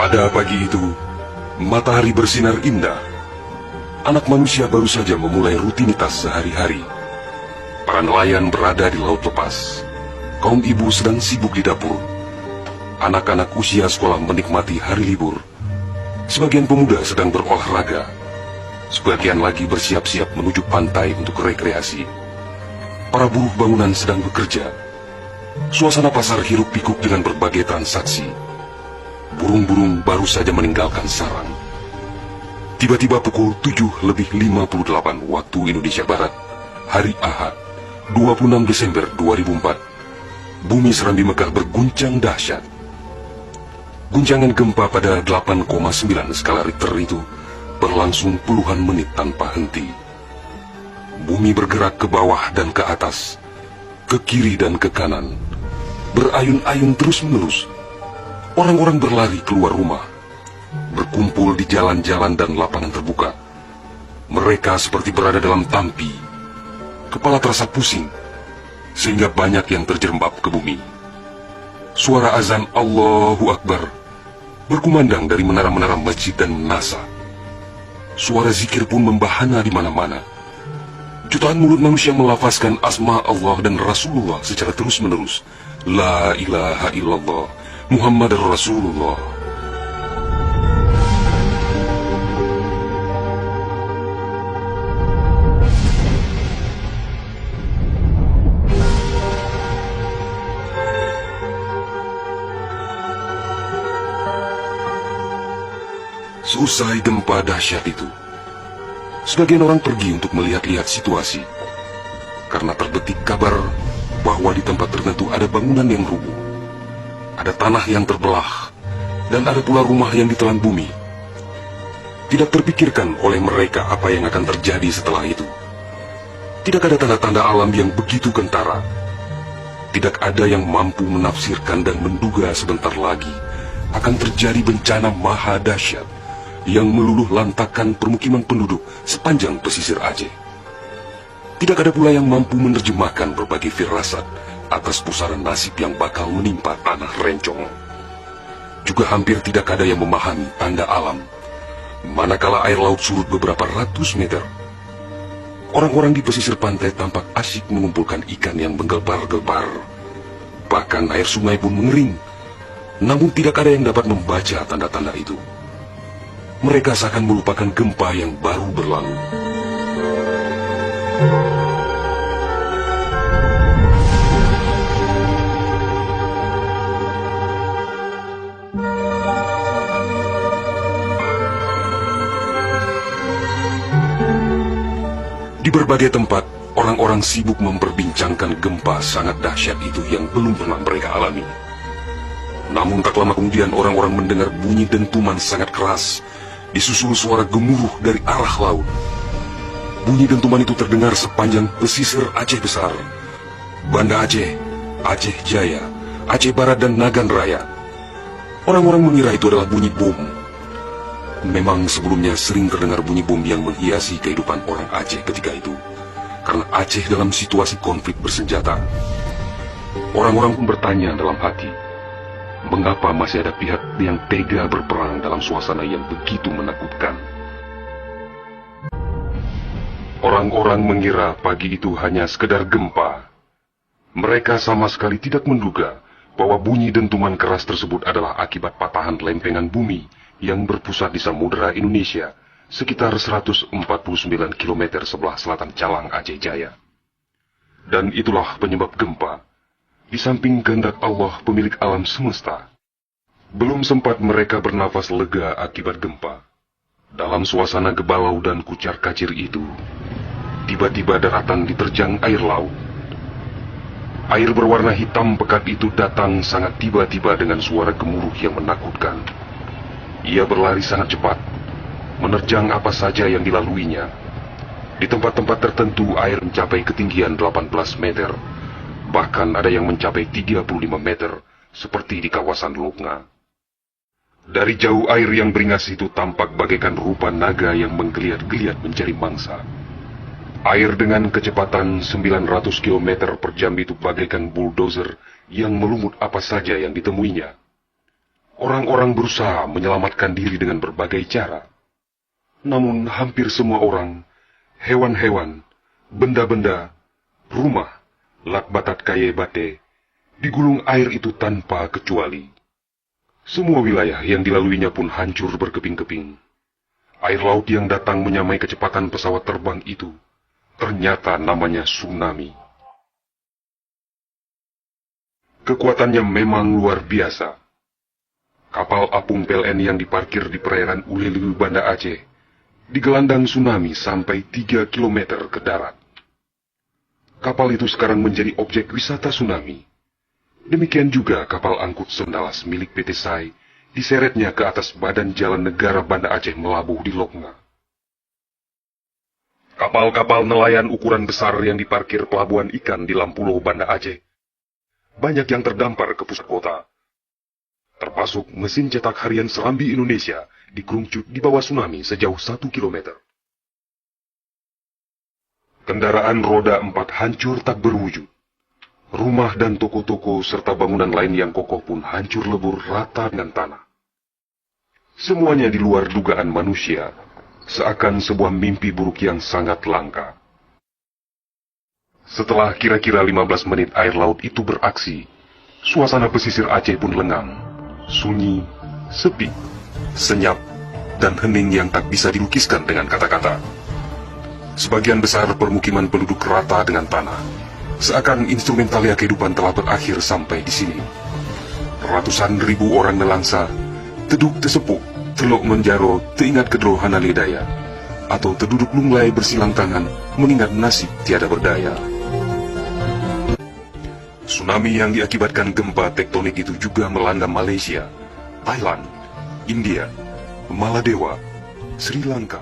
Pada pagi itu, matahari bersinar indah. Anak manusia baru saja memulai rutinitas sehari-hari. Para nelayan berada di laut lepas. Kaum ibu sedang sibuk di dapur. Anak-anak usia sekolah menikmati hari libur. Sebagian pemuda sedang berolahraga. Sebagian lagi bersiap-siap menuju pantai untuk rekreasi. Para buruh bangunan sedang bekerja. Suasana pasar hiruk-pikuk dengan berbagai transaksi. Burung-burung baru saja meninggalkan sarang. Tiba-tiba pukul 7:58 waktu Indonesia Barat, hari Ahad, 26 Desember 2004, bumi Serambi Mekah berguncang dahsyat. Guncangan gempa pada 8,9 skala Richter itu berlangsung puluhan menit tanpa henti. Bumi bergerak ke bawah dan ke atas, ke kiri dan ke kanan, berayun-ayun terus-menerus. Orang-orang berlari keluar rumah, berkumpul di jalan-jalan dan lapangan terbuka. Mereka seperti berada dalam tampi. Kepala terasa pusing, sehingga banyak yang terjerembab ke bumi. Suara azan Allahu Akbar berkumandang dari menara-menara masjid dan menasa. Suara zikir pun membahana di mana-mana. Jutaan mulut manusia melafazkan asma Allah dan Rasulullah secara terus-menerus. La ilaha illallah, Muhammad Rasulullah. Seusai gempa dahsyat itu, sebagian orang pergi untuk melihat-lihat situasi. Karena terbetik kabar bahwa di tempat tertentu ada bangunan yang rubuh, ada tanah yang terbelah, dan ada pula rumah yang ditelan bumi. Tidak terpikirkan oleh mereka apa yang akan terjadi setelah itu. Tidak ada tanda-tanda alam yang begitu kentara. Tidak ada yang mampu menafsirkan dan menduga sebentar lagi akan terjadi bencana maha dahsyat yang meluluh lantakkan permukiman penduduk sepanjang pesisir Aceh. Tidak ada pula yang mampu menerjemahkan berbagai firasat atas pusaran nasib yang bakal menimpa tanah rencong. Juga hampir tidak ada yang memahami tanda alam, manakala air laut surut beberapa ratus meter. Orang-orang di pesisir pantai tampak asyik mengumpulkan ikan yang menggelbar-gelbar. Bahkan air sungai pun mengering, namun tidak ada yang dapat membaca tanda-tanda itu. Mereka seakan melupakan gempa yang baru berlalu. Di berbagai tempat, orang-orang sibuk memperbincangkan gempa sangat dahsyat itu yang belum pernah mereka alami. Namun tak lama kemudian orang-orang mendengar bunyi dentuman sangat keras, disusul suara gemuruh dari arah laut. Bunyi dentuman itu terdengar sepanjang pesisir Aceh Besar, Banda Aceh, Aceh Jaya, Aceh Barat, dan Nagan Raya. Orang-orang mengira itu adalah bunyi bom. Memang sebelumnya sering terdengar bunyi bom yang menghiasi kehidupan orang Aceh ketika itu, karena Aceh dalam situasi konflik bersenjata. Orang-orang pun bertanya dalam hati, mengapa masih ada pihak yang tega berperang dalam suasana yang begitu menakutkan? Orang-orang mengira pagi itu hanya sekedar gempa. Mereka sama sekali tidak menduga bahwa bunyi dentuman keras tersebut adalah akibat patahan lempengan bumi yang berpusat di Samudera Indonesia, sekitar 149 km sebelah selatan Calang Aceh Jaya. Dan itulah penyebab gempa. Di samping kehendak Allah pemilik alam semesta, belum sempat mereka bernafas lega akibat gempa. Dalam suasana gebalau dan kucar-kacir itu, tiba-tiba daratan diterjang air laut. Air berwarna hitam pekat itu datang sangat tiba-tiba dengan suara gemuruh yang menakutkan. Ia berlari sangat cepat, menerjang apa saja yang dilaluinya. Di tempat-tempat tertentu air mencapai ketinggian 18 meter. Bahkan ada yang mencapai 35 meter, seperti di kawasan Loknga. Dari jauh air yang beringas itu tampak bagaikan rupa naga yang menggeliat-geliat mencari mangsa. Air dengan kecepatan 900 km per jam itu bagaikan bulldozer yang melumut apa saja yang ditemuinya. Orang-orang berusaha menyelamatkan diri dengan berbagai cara. Namun hampir semua orang, hewan-hewan, benda-benda, rumah, lakbatat kaye bate, digulung air itu tanpa kecuali. Semua wilayah yang dilaluinya pun hancur berkeping-keping. Air laut yang datang menyamai kecepatan pesawat terbang itu, ternyata namanya tsunami. Kekuatannya memang luar biasa. Kapal apung PLN yang diparkir di perairan Ulelu, Banda Aceh, digelandang tsunami sampai 3 km ke darat. Kapal itu sekarang menjadi objek wisata tsunami. Demikian juga kapal angkut Sendalas milik PT SAI, diseretnya ke atas badan jalan negara Banda Aceh melabuh di Lokna. Kapal-kapal nelayan ukuran besar yang diparkir pelabuhan ikan di Lampulo, Banda Aceh, banyak yang terdampar ke pusat kota. Termasuk mesin cetak harian Serambi Indonesia dikerungcut di bawah tsunami sejauh 1 km. Kendaraan roda 4 hancur tak berwujud. Rumah dan toko-toko serta bangunan lain yang kokoh pun hancur lebur rata dengan tanah. Semuanya di luar dugaan manusia, seakan sebuah mimpi buruk yang sangat langka. Setelah kira-kira 15 menit air laut itu beraksi, suasana pesisir Aceh pun lengang, sunyi, sepi, senyap, dan hening yang tak bisa dilukiskan dengan kata-kata. Sebagian besar permukiman penduduk rata dengan tanah, seakan instrumentalia kehidupan telah berakhir sampai di sini. Ratusan ribu orang nelangsa, teduk tesepuk, telok menjaro, teingat kedro hanaledaya, atau terduduk lunglai bersilang tangan, mengingat nasib tiada berdaya. Tsunami yang diakibatkan gempa tektonik itu juga melanda Malaysia, Thailand, India, Maladewa, Sri Lanka,